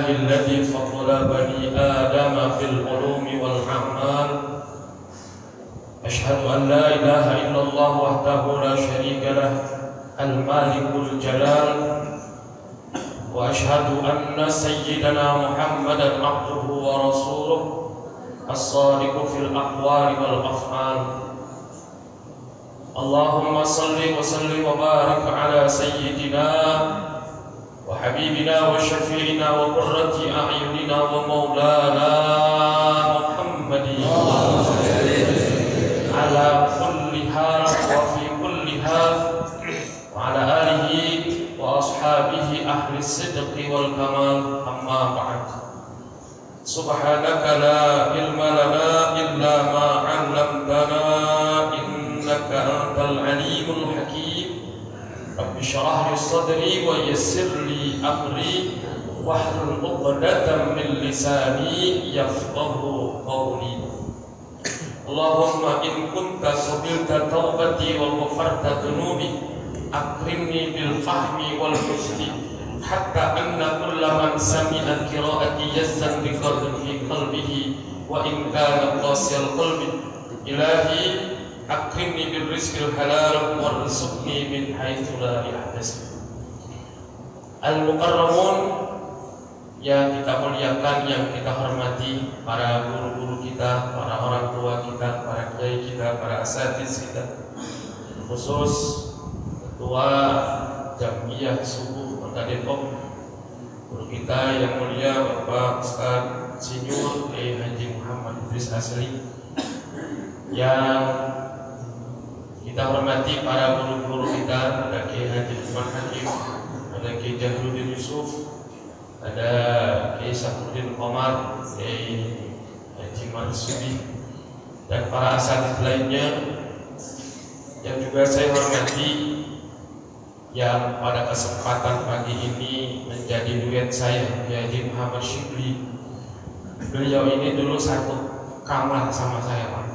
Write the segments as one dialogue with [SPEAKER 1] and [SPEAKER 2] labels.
[SPEAKER 1] لله الذي فضل بني آدم في العلوم والأعمال أشهد أن لا إله إلا الله وحده لا شريك له المالك الجلال وأشهد أن سيدنا محمدا عبده ورسوله الصادق في الأقوال والأفعال اللهم صل وسلم وبارك على سيدنا وحبيبنا وشفيعنا وقرة أعيننا ومولانا محمد على كل حال وفي كل حال وعلى آله وأصحابه أهل الصدق والكمال أما بعد سبحانك لا علم لنا إلا ما علمتنا إنك أنت العليم الحكيم رب اشرح لي صدري ويسر لي أمري واحلل عقدة من لساني يفقه قولي اللهم إن كنت قبلت توبتي وغفرت ذنوبي أكرمني بالفهم والحسن حتى أن كل من سمع قراءتي يزن بقدر في قلبه وإن كان قاسي القلب إلهي أكرمني بالرزق الحلال وارزقني من حيث لا يحتسب. Al-Mukarramun yang kita muliakan, yang kita hormati, para guru-guru kita, para orang tua kita, para kiai kita, para asatiz kita, khusus ketua Jamiyah Subuh Kota Depok, guru kita yang mulia Bapak Ustaz Sinyur Haji Muhammad Idris Asri, yang kita hormati para guru-guru kita, ada Kiai Haji Usman Hakim, ada Kiai Jahrudin Yusuf, ada Kiai Safuddin Komar, Kiai Haji Marsudi, dan para asatidz lainnya yang juga saya hormati, yang pada kesempatan pagi ini menjadi duet saya, Kiai Haji Muhammad Syibli. Beliau ini dulu satu kamar sama saya, Pak,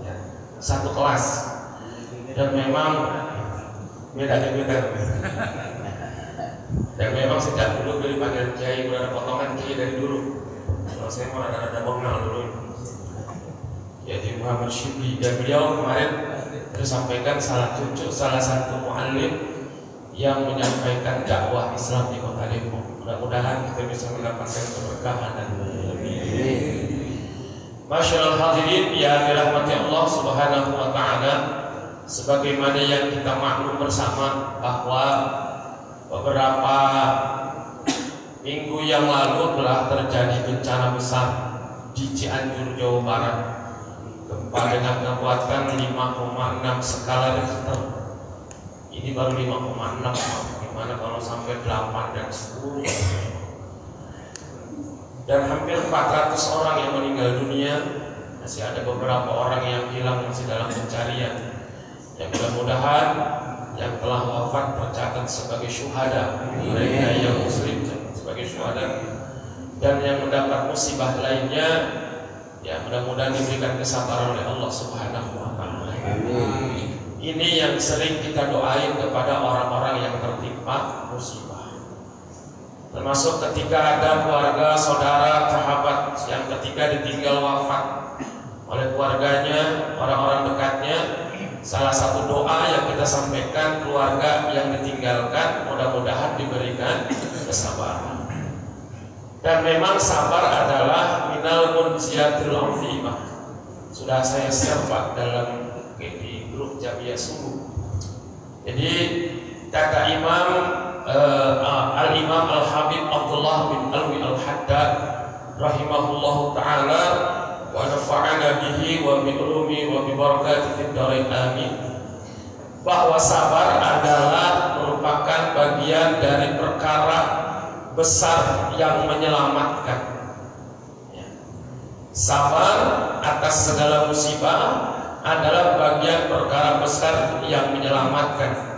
[SPEAKER 1] ya, satu kelas, dan memang beda. Dan memang sejak dulu beliau panggil Kiai, udah ada potongan Kiai dari dulu. Kalau saya mau ada mengenal dulu Kiai Haji Muhammad Syibli, dan beliau kemarin tersampaikan salah satu muallim yang menyampaikan dakwah Islam di Kota Depok. Mudah-mudahan kita bisa mendapatkan keberkahan dan Masyaallah hadirin yang dirahmati Allah Subhanahu wa taala, sebagaimana yang kita maklum bersama bahwa beberapa minggu yang lalu telah terjadi bencana besar di Cianjur, Jawa Barat. Gempa dengan kekuatan 5,6 skala Richter. Ini baru 5,6, gimana kalau sampai 8 dan 10? Dan hampir 400 orang yang meninggal dunia, masih ada beberapa orang yang hilang, masih dalam pencarian. Yang mudah-mudahan yang telah wafat tercatat sebagai syuhada, mereka yang muslim sebagai syuhada, dan yang mendapat musibah lainnya, ya mudah-mudahan diberikan kesabaran oleh Allah Subhanahu wa taala. Ini yang sering kita doain kepada orang-orang yang tertimpa musibah. Termasuk ketika ada keluarga, saudara, sahabat yang ketika ditinggal wafat oleh keluarganya, orang-orang dekatnya, salah satu doa yang kita sampaikan, keluarga yang ditinggalkan mudah-mudahan diberikan kesabaran. Dan memang sabar adalah minal munjiatil azimah. Sudah saya share Pak dalam di grup Jamiyah Subuh. Jadi kata Imam Al-Imam Al-Habib Abdullah bin Alwi Al-Haddad rahimahullahu ta'ala wa nafa'ana bihi wa bi ulumi wa bi barakatihi fid dharain amin, bahwa sabar adalah merupakan bagian dari perkara besar yang menyelamatkan. Sabar atas segala musibah adalah bagian perkara besar yang menyelamatkan.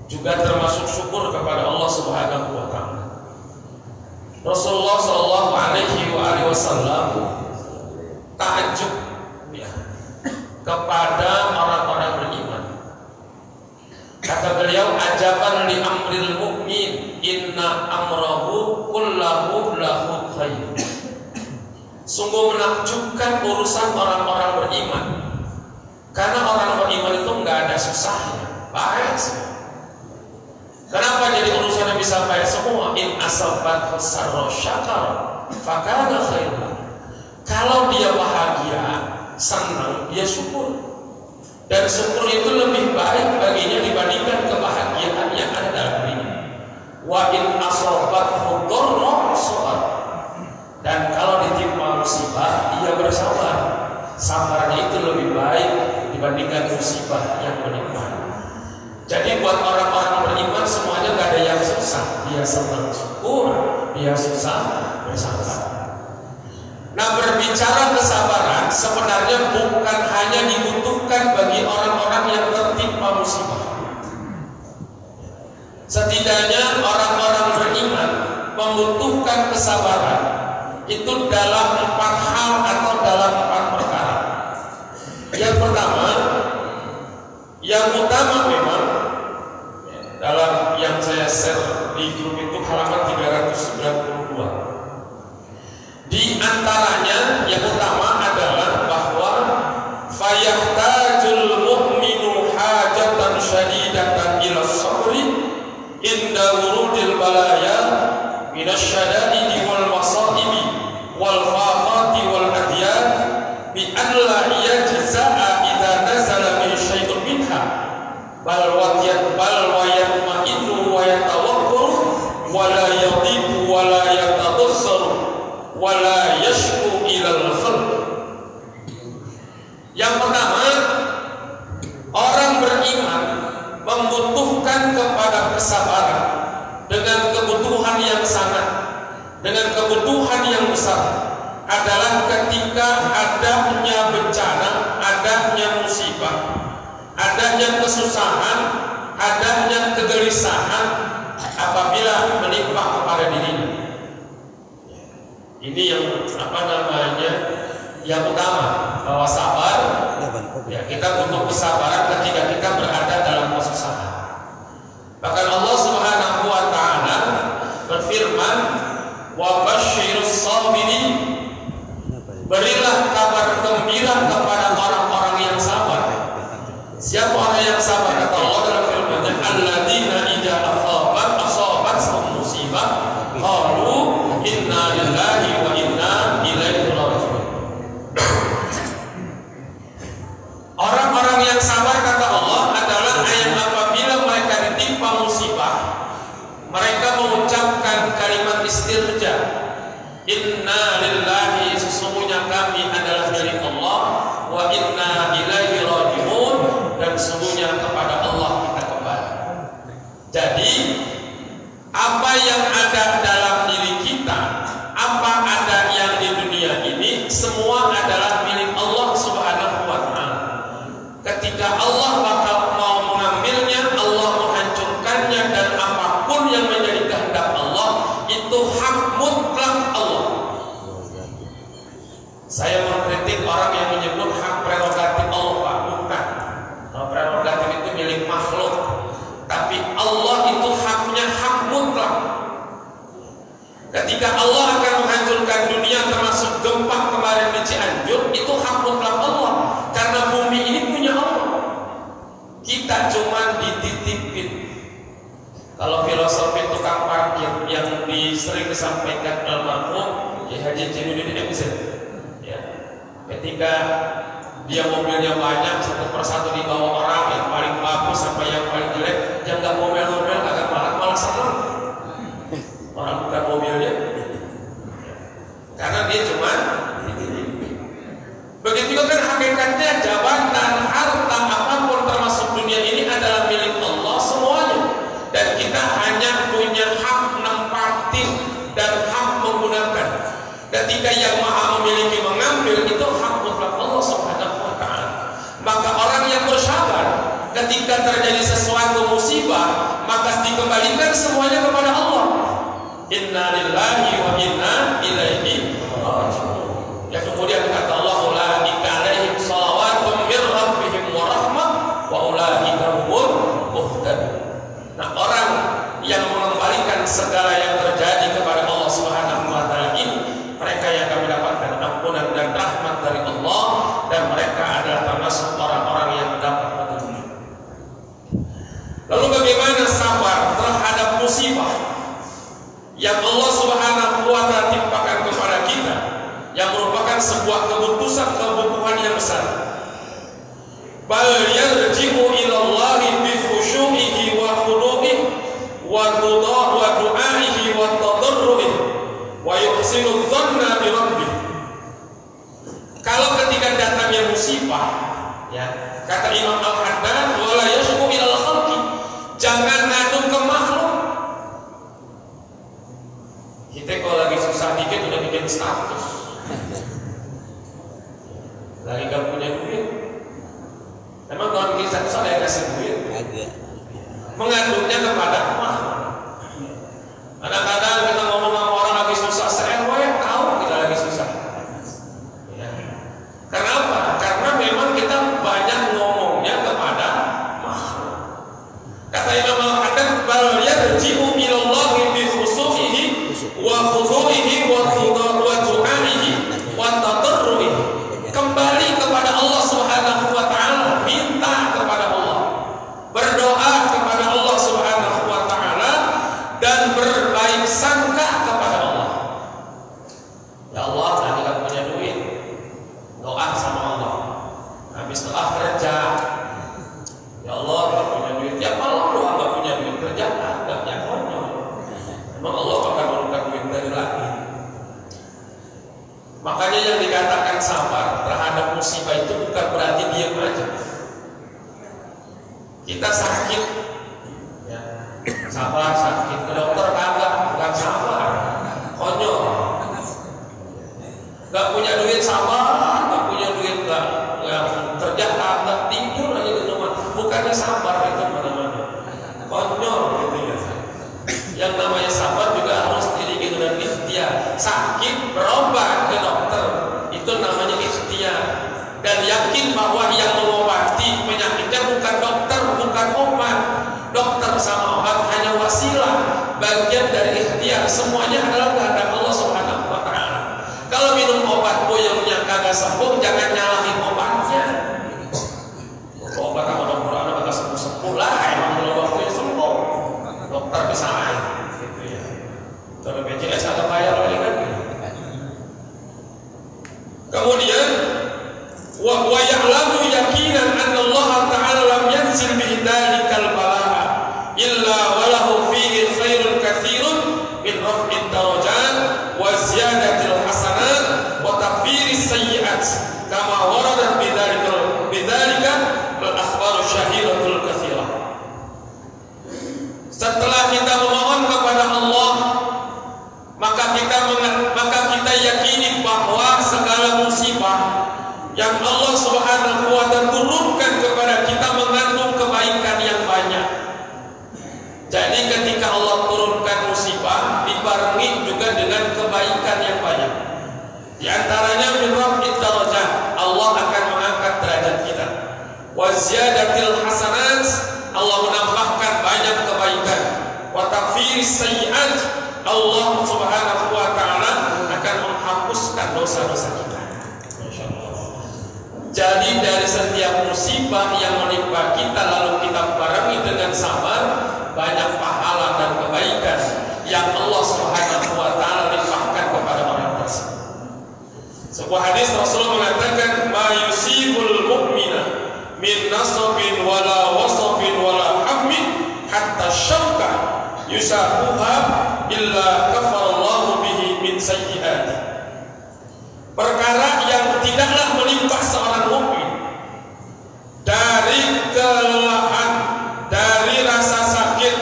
[SPEAKER 1] Juga termasuk syukur kepada Allah Subhanahu wa taala. Rasulullah sallallahu alaihi wasallam takjub ya, kepada orang-orang beriman. Kata beliau, ajaban li amril mu'min inna amrahu kullahu Sungguh menakjubkan urusan orang-orang beriman. Karena orang beriman itu nggak ada susahnya, baik semua. Kenapa jadi urusannya bisa baik semua? In asabat sarra syakar fakana khairan. Kalau dia bahagia, senang, dia syukur. Dan syukur itu lebih baik baginya dibandingkan kebahagiaan yang ada dalam dirinya. Wa in asabat dharra sabar. Dan kalau ditimpa musibah, ia bersabar. Sabarnya itu lebih baik dibandingkan musibah yang menimpa. Jadi buat orang-orang beriman semuanya gak ada yang susah. Dia senang syukur, dia susah bersabar. Nah, berbicara kesabaran sebenarnya bukan hanya dibutuhkan bagi orang-orang yang tertimpa musibah. Setidaknya orang-orang beriman membutuhkan kesabaran itu dalam 4 hal atau dalam 4 perkara. Yang pertama, yang utama memang dalam yang saya share di grup itu halaman 392. Di antaranya yang utama adalah bahwa fayahtajul mu'minu hajatan syadidatan ila sabri inda wurudil balaya minasyada'idi wal masaibi wal faqati wal adyan bi an la yajza'a idza nazala min syai'un minha bal wa yatma'innu wa yatawakkul wa la yadhibu wa la yatadassaru wa la yashku ilal khalq. Yang pertama, orang beriman membutuhkan kepada kesabaran dengan kebutuhan yang sangat, dengan kebutuhan yang besar adalah ketika adanya bencana, adanya musibah, adanya kesusahan, adanya kegelisahan apabila menimpa kepada dirinya. Ini yang yang utama, bahwa sabar. Ya, kita butuh kesabaran ketika kita berada dalam kesusahan. Bahkan Allah Subhanahu wa taala berfirman, "Wa basyirus sabirin." Berilah kabar gembira kepada orang-orang yang sabar. Siapa orang yang sabar? Kata Allah dalam firman-Nya, "Alladzina idza asabat musibah qalu inna lillahi wa inna ilaihi raji'un." Orang-orang yang sabar, kata Allah, adalah yang apabila mereka ditimpa musibah, mereka mengucapkan kalimat istirja, inna lillahi, sesungguhnya kami adalah milik Allah, wa inna ilaihi raji'un, dan sesungguhnya kepada Allah kita kembali. Jadi apa yang ada dalam diri kita, apa ada yang di dunia ini, semua adalah milik Allah Subhanahu wa ta'ala. Ketika Allah bakal mau mengambilnya, Allah menghancurkannya, dan apapun yang menjadi kehendak Allah itu hak mutlak Allah. Saya mengkritik orang yang menyebut hak prerogatif Allah, Pak. Bukan. Prerogatif itu milik makhluk, tapi Allah itu haknya hak mutlak. Ketika Allah akan menghancurkan dunia, termasuk gempa kemarin di Cianjur, itu hak mutlak Allah, karena bumi ini punya Allah. Kita cuma dititipin. Kalau filosofi tukang parkir yang sering disampaikan almarhum Haji Jainuddin MZ, ya, ketika dia mobilnya banyak, satu persatu dibawa orang, yang paling bagus sampai yang paling jelek, yang nggak ngomel-ngomel agak malah senang. Orang bukan mobilnya, karena dia cuma begitu juga kan hakikatnya jabatan, harta, apapun termasuk dunia ini adalah milik Allah semuanya, dan kita hanya punya hak nempatin dan hak menggunakan. Ketika yang maha memiliki mengambil, itu hak mutlak Allah Subhanahu wa ta'ala. Maka orang yang bersabar ketika terjadi sesuatu musibah, maka dikembalikan semuanya kepada Allah. Inna lillahi wa inna ilaihi raji'un. Ya, kemudian kata Allah, ulaika alaihim shalawatun min rabbihim wa rahmah wa ulaika humul muhtadun. Nah, orang yang mengembalikan segala yang terjadi kepada Allah Subhanahu wa ta'ala ini, mereka yang kami dapatkan Lalu bagaimana sabar terhadap musibah yang Allah Subhanahu wa Ta'ala timpakan kepada kita, yang merupakan sebuah kebutuhan yang besar. Bal yarji'u ila Allahi bi khusyu'ihi wa khudu'ihi wa du'a'ihi wa tadarru'ihi wa yuhsinu dhanna bi rabbih. Kalau ketika datangnya musibah, ya, kata Imam Al-Haddad, wala yashku ila al-khalqi, jangan ngadu ke makhluk. Kita kalau lagi susah dikit udah bikin status, lagi gak punya duit. Emang kalau bikin status ada yang kasih duit? Agak. Mengaduknya kepada makhluk. Kadang-kadang kita ngomong sama orang lagi susah, se-RW tahu kita lagi susah. Ya. Kenapa? Karena memang kita banyak ngomongnya kepada makhluk. Kata Imam Al-Haddad, bal yarji'u ila Allahi bi khusu'ihi wa khudu'ihi wa du'a'ihi wa tadarru'ihi. Kembali kepada Allah Subhanahu wa Ta'ala, minta kepada Allah, berdoa kepada Allah Subhanahu wa Ta'ala, dan berbaik sangka kepada Allah. Ya Allah, lagi gak punya duit, doa sama Allah. Habis doa kerja, ya Allah gak punya duit. Ya kalau doa gak punya duit, kerja agak ya konyol. Emang Allah akan menurunkan duit dari langit. Makanya yang dikatakan sabar terhadap musibah itu bukan berarti diam aja. Kita sakit, ya, sabar sakit, ke dokter kagak, bukan sabar, konyol. Gak punya duit sabar, gak punya duit gak kerja kagak, tidur aja di rumah, bukannya sabar itu mana-mana, konyol gitu ya. Yang namanya sabar juga harus diiringi dengan ikhtiar. Sakit berobat ke dokter, itu namanya ikhtiar. Dan yakin bahwa yang mengobati penyakitnya bukan dokter, bukan obat. Dokter sama obat hanya wasilah, bagian dari ikhtiar. Semuanya adalah kehendak Allah Subhanahu wa Ta'ala. Kalau minum obat boyongnya kagak sembuh, jangan nyalahin obatnya. Obat sama dokter anak kagak sembuh-sembuh lah, emang belum waktunya sembuh. Dokter bisa lain, gitu ya. Kalau BPJS agak bayar lagi kan. Kemudian wa ya'lamu yaqinan anna Allah Ta'ala lam yanzil bihi dalikal balaa illa walahu fihi khairun katsirun min raf'id darajat wa ziyadatil hasanat wa takfiris sayyi'at kama waradat bidzalika al-akhbaru syahiratul katsirah. Setelah kita memohon kepada Allah, maka kita yakini bahwa segala musibah yang Allah Subhanahu wa Ta'ala turunkan kepada kita mengandung kebaikan yang banyak. Jadi ketika Allah turunkan musibah, dibarengi juga dengan kebaikan yang banyak. Di antaranya min raf'id darajat, Allah akan mengangkat derajat kita. Wa ziyadatil hasanat, Allah menambahkan banyak kebaikan. Wa takfiris sayyi'at, Allah Subhanahu wa Ta'ala akan menghapuskan dosa-dosa kita. Jadi dari setiap musibah yang menimpa kita lalu kita barengi dengan sabar, banyak pahala dan kebaikan yang Allah Subhanahu wa Ta'ala limpahkan kepada orang tersebut. Sebuah hadis Rasul mengatakan, ma yusibul mu'mina min nasabin wala wasabin wala hammin hatta syauka yusabuha illa kafarallahu bihi min sayyi'ati. Perkara yang tidaklah menimpa seorang mukmin dari kelelahan, dari rasa sakit,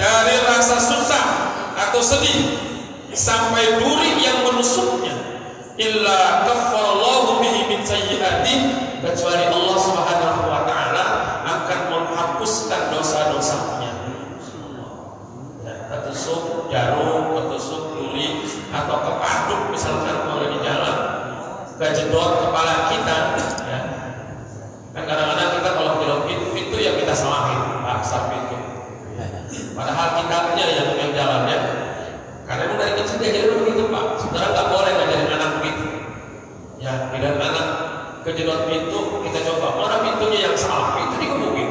[SPEAKER 1] dari rasa susah atau sedih, sampai duri yang menusuknya, illa kafarallahu bihi min sayyi'ati, kecuali Allah Subhanahu wa Ta'ala akan menghapuskan dosa-dosanya. Ketusuk jarum, ketusuk duri, atau kepaduk misalkan kalau di jalan, kejedot kepala kita, ya. Kan kadang-kadang kita kalau kejedot pintu ya kita salahin, paksa pintu. Padahal kitanya yang jalannya, karena emang dari kecil dia jadi begitu Pak. Saudara nggak boleh ngajarin anak begitu. Ya, bila anak kejedot pintu, kita coba mana pintunya yang salah, itu dikebukin.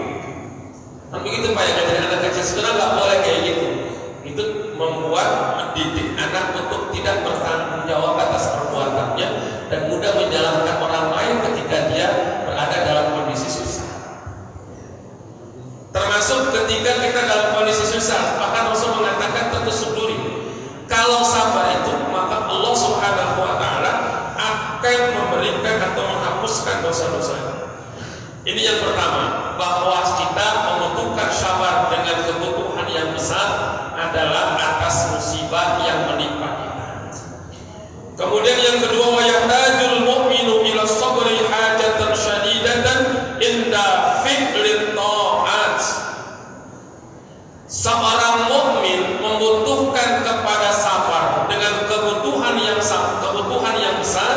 [SPEAKER 1] Kan begitu Pak yang ngajarin sebenarnya nggak boleh kayak gitu. Itu membuat mendidik anak untuk tidak bertanggung jawab atas perbuatannya dan mudah menyalahkan orang lain ketika dia berada dalam kondisi susah. Termasuk ketika kita dalam kondisi susah, bahkan Rasul mengatakan tertusuk-duri. Kalau sabar itu, maka Allah Subhanahu wa Ta'ala akan memberikan atau menghapuskan dosa-dosa. Ini yang pertama, bahwa kita membutuhkan sabar dengan kebutuhan yang besar adalah atas musibah yang menimpa kita. Kemudian yang kedua, wa yahtajul mu'minu ila sabri hajatan syadidatan inda fi'lit ta'at. Seorang mukmin membutuhkan kepada sabar dengan kebutuhan yang besar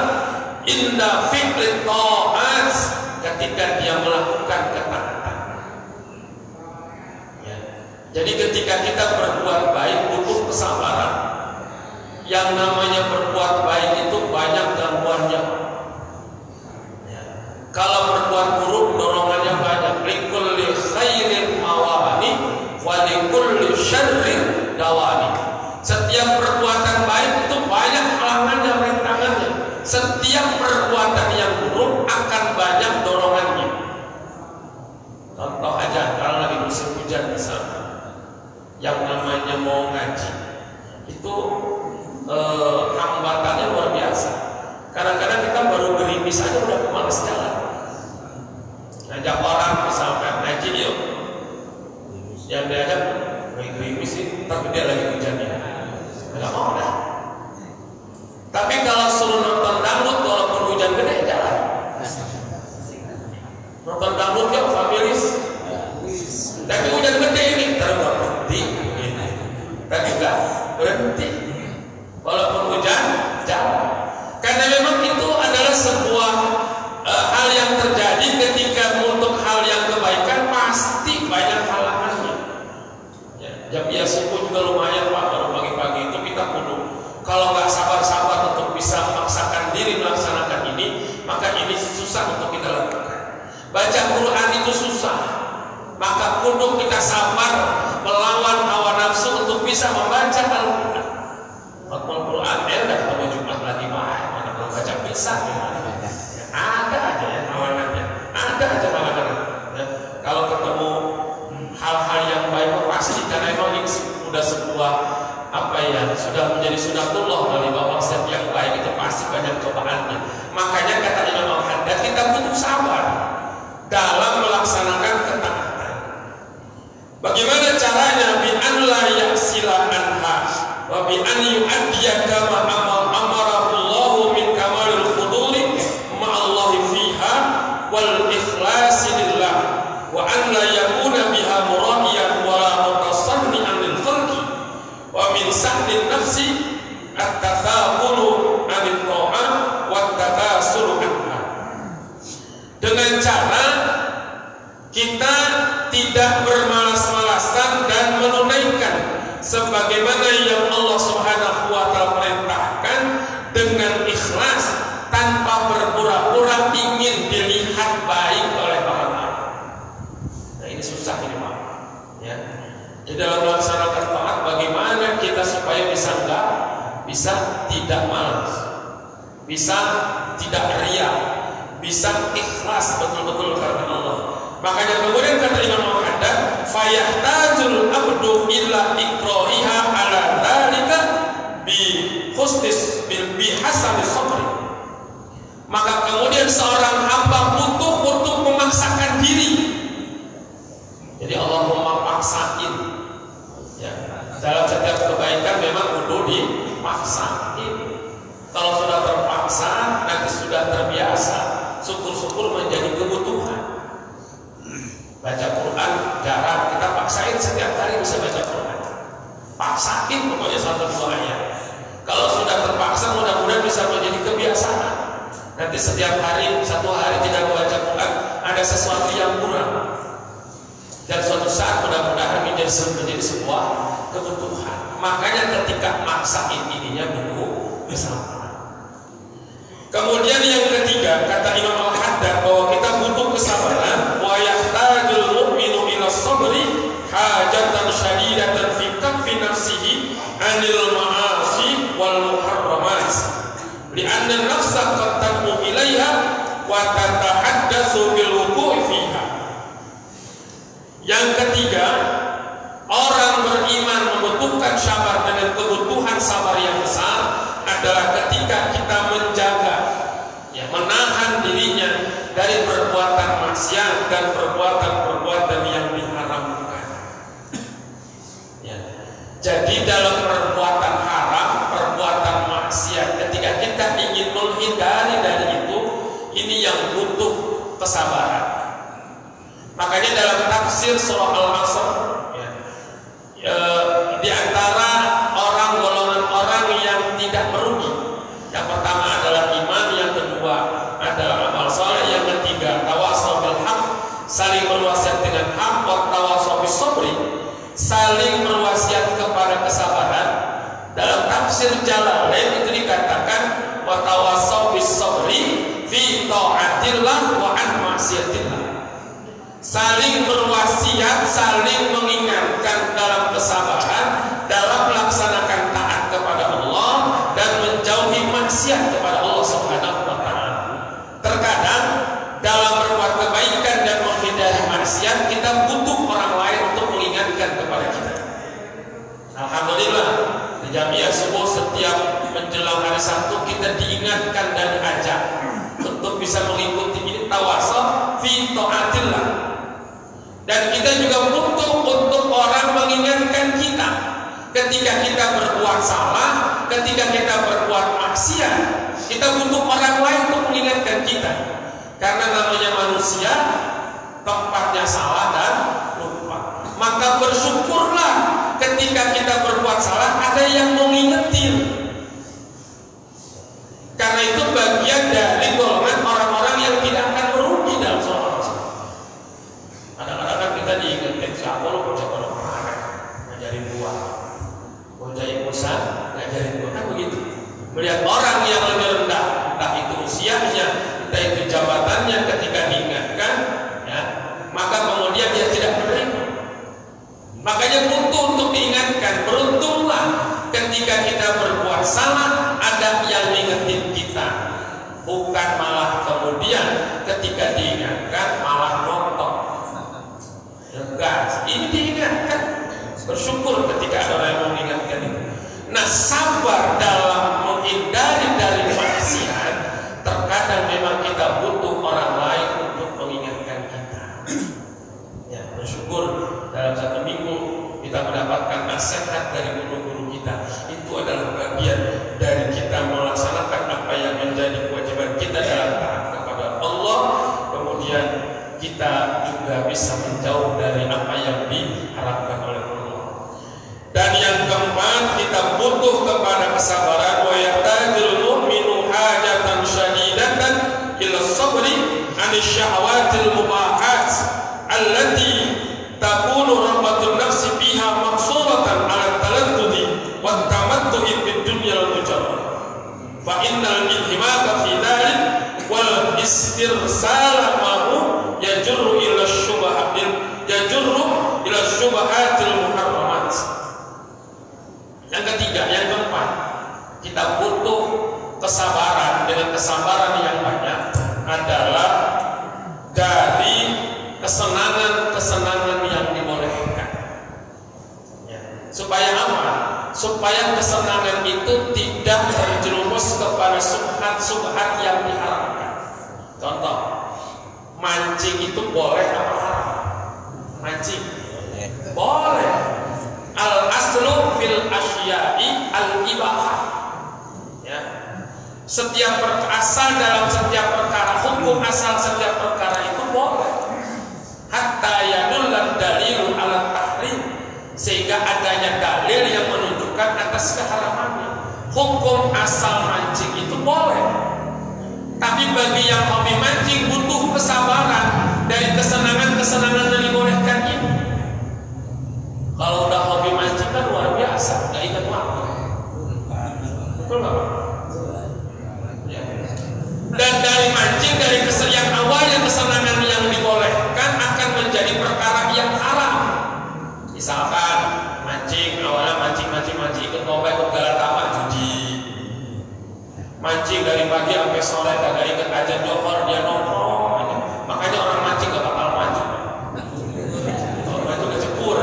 [SPEAKER 1] inda fi'lit ta'at, ketika dia melakukan ketaatan. Ya. Jadi ketika kita berbuat baik butuh kesabaran. Yang namanya berbuat baik itu banyak gangguannya. Ya. Kalau berbuat buruk dorongannya banyak. Likulli khairin mawani wa likulli syarrin dawani. Setiap perbuatan baik itu banyak halangannya, rintangannya. Setiap perbuatan yang buruk akan banyak dorongannya. Contoh aja, kalau lagi musim hujan misalnya, yang namanya mau ngaji itu hambatannya luar biasa. Kadang-kadang kita baru gerimis aja udah malas jalan. Ngajak orang misalkan ngaji yuk, yang diajak gerimis sih, tapi dia lagi hujannya, nggak mau dah. Tapi kalau suruh nonton dangdut walaupun hujan gede jalan. Nonton dangdut ya familis. Tapi hujan gede ini terus berhenti. Tapi enggak berhenti. Walaupun hujan jalan. Karena memang itu adalah sebuah hal yang terjadi ketika untuk hal yang kebaikan pasti banyak halangannya. Ya, jam subuh juga lumayan Pak, baru pagi-pagi itu kita kudu. Kalau nggak sabar-sabar untuk bisa memaksakan diri melaksanakan ini, maka ini susah untuk kita lakukan. Baca Quran itu susah, maka kudu kita sabar melawan hawa nafsu untuk bisa membaca Al-Quran. Al-Quran udah ketemu Jumat lagi mana belum baca bisa gimana? Ya, ada aja ya halangannya, ada aja halangannya. Ya, kalau ketemu hal-hal yang baik pasti karena memang ini sudah sebuah sudah menjadi sunatullah kali bahwa setiap baik itu pasti banyak cobaannya. Makanya kata Imam Al-Haddad, kita butuh sabar dalam melaksanakan ketaatan. Bagaimana caranya? Bi an la yaksila anha wa bi an yu'addiya kama amarahu Allah min kamalil khuduri ma'allahi fiha wal ikhlasi lillah wa an la yakuna biha murahiyan wa la mutasanni'an lil khalqi wa min sahdin nafsi at-tathaqulu anil ta'ah wa takasuru anha. Dengan cara kita tidak bermalas-malasan dan menunaikan sebagaimana yang Allah Subhanahu wa Ta'ala perintahkan dengan ikhlas tanpa berpura-pura ingin dilihat baik oleh orang lain. Nah ini susah ini Pak. Ya. Di dalam melaksanakan taat bagaimana kita supaya bisa tidak malas, bisa tidak riya, bisa ikhlas betul-betul karena Allah. Makanya kemudian kata Imam Al-Haddad, fayahtajul abdu illa ikrahiha ala dzalika bi khusnis bi hasanis sabri. Maka kemudian seorang hamba butuh untuk memaksakan diri. Jadi Allah memaksain. Ya, dalam setiap kebaikan memang kudu dipaksain. Kalau sudah terpaksa, nanti sudah terbiasa, syukur-syukur menjadi kebutuhan. Baca Quran jarang, kita paksain setiap hari bisa baca Quran. Paksain pokoknya 1-2 ayat. Kalau sudah terpaksa, mudah-mudahan bisa menjadi kebiasaan. Nanti setiap hari, 1 hari tidak membaca Quran, ada sesuatu yang kurang. Dan suatu saat mudah-mudahan menjadi sebuah kebutuhan. Makanya ketika maksain ininya butuh kesabaran. Kemudian yang ketiga, kata Imam Al-Haddad bahwa kita butuh kesabaran. Wa yahtajul mu'minu ila sabri hajatan syadidatan fi kaffi nafsihi anil ma'asi wal muharramat li'anna nafsa qad tamu ilaiha wa tatahaddatsu bil wuqu'i fiha. Yang ketiga, orang beriman membutuhkan sabar dengan kebutuhan sabar yang besar adalah ketika kita menjaga, menahan dirinya dari perbuatan maksiat dan perbuatan-perbuatan yang diharamkan. Jadi dalam perbuatan haram, perbuatan maksiat, ketika kita ingin menghindari dari itu, ini yang butuh kesabaran. Makanya dalam tafsir surah Al-Asr, di antara golongan orang yang tidak merugi, yang pertama adalah iman, yang kedua adalah amal saleh, yang ketiga tawasau bil haq, saling berwasiat dengan hak, wa tawasau bis sabri, saling berwasiat kepada kesabaran. Dalam tafsir Jalalain itu dikatakan wa tawasau bis sabri fi taatillah wa an ma'siyatillah. Saling berwasiat, saling mengingatkan dalam kesabaran, dalam melaksanakan taat kepada Allah dan menjauhi maksiat kepada Allah Subhanahu wa taala. Terkadang dalam berbuat kebaikan dan menghindari maksiat, kita butuh orang lain untuk mengingatkan kepada kita. Alhamdulillah, di Jamiah Subuh setiap menjelang hari Sabtu kita diingatkan dan diajak untuk bisa mengikuti ini tawasau fi taatillah. Dan kita juga butuh untuk orang mengingatkan kita ketika kita berbuat salah, ketika kita berbuat maksiat. Kita butuh orang lain untuk mengingatkan kita, karena namanya manusia tempatnya salah dan lupa. Maka bersyukurlah ketika kita berbuat salah ada yang mengingetin, karena itu bagian dari golongan orang-orang yang tidak akan merugi dalam soal. Kadang-kadang kita diingatkan, siapa lo bocah orang marah ngajarin gua, bocah Musa ngajarin gua, kan begitu. Melihat orang yang lebih rendah, entah itu usianya, entah itu jabatannya, ketika diingatkan, maka kemudian dia tidak menerima. Makanya butuh untuk diingatkan. Beruntunglah ketika kita berbuat salah ada yang mengingatkan kita, bukan malah kemudian ketika diingatkan malah ngotot. Enggak, ini diingatkan. Bersyukur ketika ada orang yang mengingatkan itu. Nah, sabar dalam menghindari dari maksiat, terkadang memang kita butuh orang lain untuk mengingatkan kita. Bersyukur dalam satu minggu kita mendapatkan nasihat dari guru-guru kita. Itu adalah bagian dari kita melaksanakan apa yang menjadi kewajiban kita dalam taat kepada Allah. Kemudian kita juga bisa menjauh dari apa yang diharapkan oleh Allah. Dan yang keempat, kita butuh kepada kesabaran. Wa yahtajul mu'minu hajatan syadidatan ila sabri an syahwatil mubahat allati takunu rahmatun nafsi fiha maqsuratan ala taladdudi wa tamattu'i fid dunya al mujarrad. Fa innal inhimaka fi dhalik wal istirsala ma'hu yajurru ila syubahatil muharramat. Yang ketiga, yang keempat, kita butuh kesabaran. Dengan kesabaran yang banyak adalah dari kesenangan-kesenangan yang dibolehkan. Supaya apa? Supaya kesenangan itu tidak terjerumus kepada subhat-subhat yang diharamkan. Contoh, mancing itu boleh apa haram? Mancing boleh. Al aslu fil asya'i al ibahah. Setiap asal dalam setiap perkara, hukum asal setiap perkara itu boleh. Hatta yadullad dalil ala tahrim, sehingga adanya dalil yang menunjukkan atas keharamannya. Hukum asal mancing itu boleh. Tapi bagi yang hobi mancing butuh kesabaran dari kesenangan-kesenangan yang dibolehkan ini. Kalau udah hobi mancing kan luar biasa, nggak ingat waktu. Betul nggak Pak? Ya. Dan dari mancing, dari yang awalnya kesenangan yang dibolehkan akan menjadi perkara yang haram. Misalkan mancing, awalnya mancing ikut lomba, ikut galatama, judi. Mancing dari pagi sampai sore, kagak ikut ajan johor, dia nongkrong. Makanya orang mancing gak bakal maju. Kalau maju kecebur.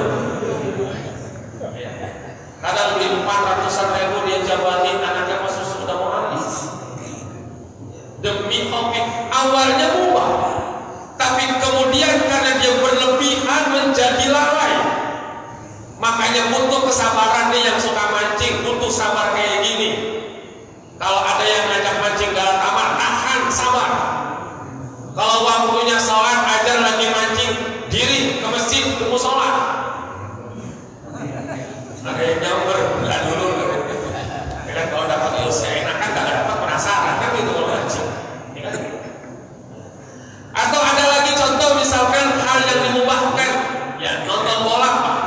[SPEAKER 1] Kadang beli 400.000 dia jabatin, anaknya masuk sudah mau habis. Demi hobi, awalnya mubah, tapi kemudian karena dia berlebihan menjadi lalai. Makanya butuh kesabaran nih yang suka mancing, butuh sabar kayak gini. Kalau ada yang ngajak mancing galatama, tahan, sabar. Kalau waktunya sholat, ajar lagi mancing, diri ke masjid, ke musola. Ada yang nyamber, nggak dulu. Kan kalau dapat ilmu enakan, nggak dapat penasaran, kan itu kalau mancing. Atau ada lagi contoh, misalkan hal yang dimubahkan, ya nonton bola, Pak.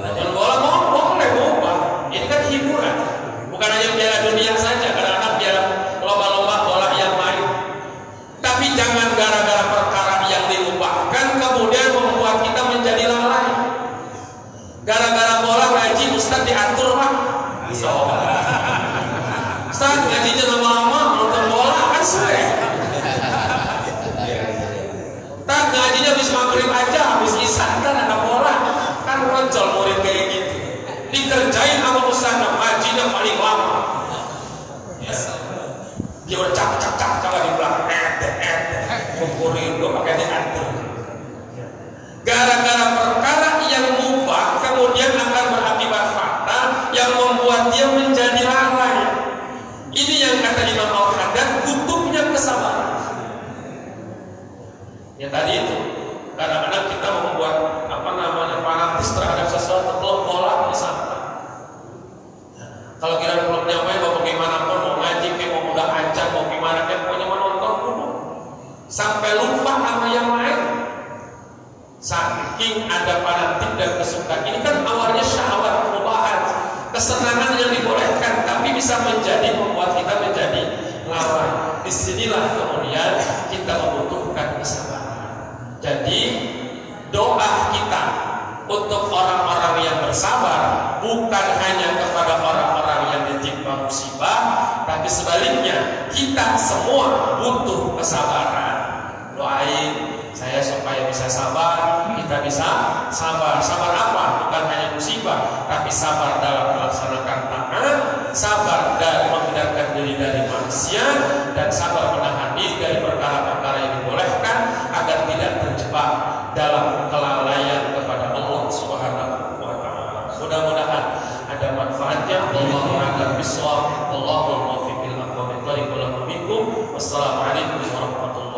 [SPEAKER 1] Nonton bola boleh mubah. Ini kan hiburan. Bukan hanya piala dunia saja, kadang-kadang piala lomba-lomba bola yang lain. Tapi jangan gara-gara perkara yang dimubahkan kemudian membuat kita menjadi lalai. Gara-gara bola ngaji Ustaz diatur, Pak. Ustaz ngajinya lama-lama, nonton bola kan sore. Tak ngajinya habis maghrib aja, habis isya kan ada bola. Kan roncol murid kayak gitu. Dikerjain sama Ustaz, ngajinya paling lama. Yes. Dia udah cak di belakang, kukurin gue pakai diatur. Gara-gara perkara yang mubah kemudian akan berakibat fatal yang membuat dia menjadi lalai. Ini yang kata Imam Al-Haddad, butuhnya kesabaran. Ya tadi itu, kadang-kadang kita membuat fanatis terhadap sesuatu, klub bola misalnya. Kalau kira klubnya main, mau bagaimanapun, mau ngaji, mau mudah ajar, mau gimana, pokoknya menonton dulu sampai lupa sama yang lain. Saking ada fanatik dan kesukaan. Ini kan awalnya syahwat, perubahan, kesenangan yang dibolehkan, tapi bisa membuat kita menjadi lalai. Disinilah kemudian kita membutuhkan kesabaran. Jadi doa kita untuk orang-orang yang bersabar bukan hanya kepada orang-orang yang ditimpa musibah, tapi sebaliknya kita semua butuh kesabaran. Doain saya supaya bisa sabar, kita bisa sabar. Sabar apa? Bukan hanya musibah, tapi sabar dalam melaksanakan taat, sabar dalam menghindarkan diri dari maksiat, dan sabar menahan diri dari perkara-perkara yang dibolehkan agar tidak terjebak dalam kelalaian kepada Allah Subhanahu wa Ta'ala. Mudah-mudahan ada manfaatnya. Wallahu a'lam bishawab. Wallahul muwaffiq ila aqwamit thoriq. Wassalamualaikum warahmatullahi wabarakatuh.